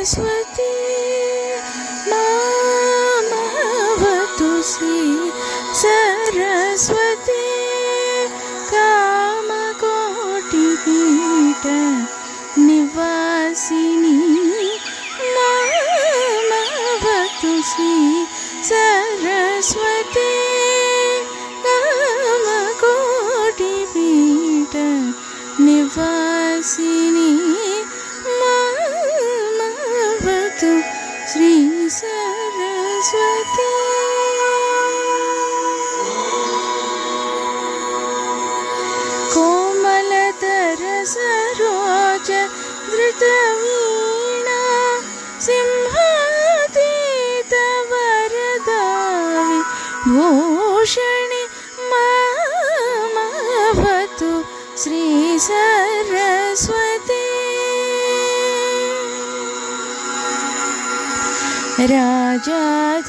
सरस्वती मामवतु श्री सरस्वती कामकोटिपीठ निवासिनी मामवतु श्री सरस्वती कामकोटिपीठ निवासिनी मामवतु श्री सरस्वती। कोमलतर सरोज धृतवीणा सिंहातीत वरदायि भूषणि मामवतु श्री सरस्वती। राजाधिराज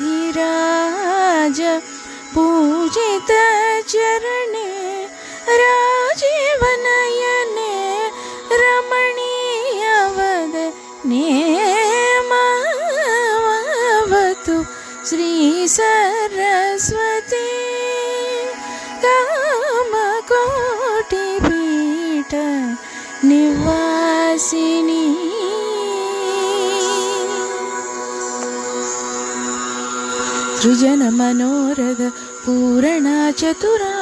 पूजित चरणे राजीवनयने रमणीयवदने मामवतु श्री सरस्वती कामकोटिपीठ निवासिनी। सृजन मनोरथ पूरणा चतुरा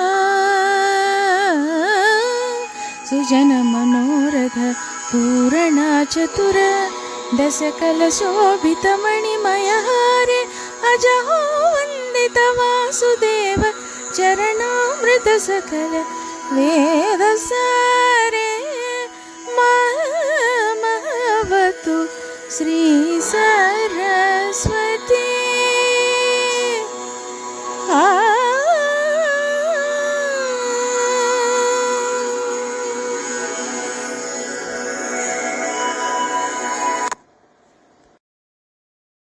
सृजन मनोरथ पूरणा चतुर दशकल शोभित मणिमयहारे अजहो वंदित वासुदेव चरणामृत सकल वेदसारे मामवतु श्री सरस्वती।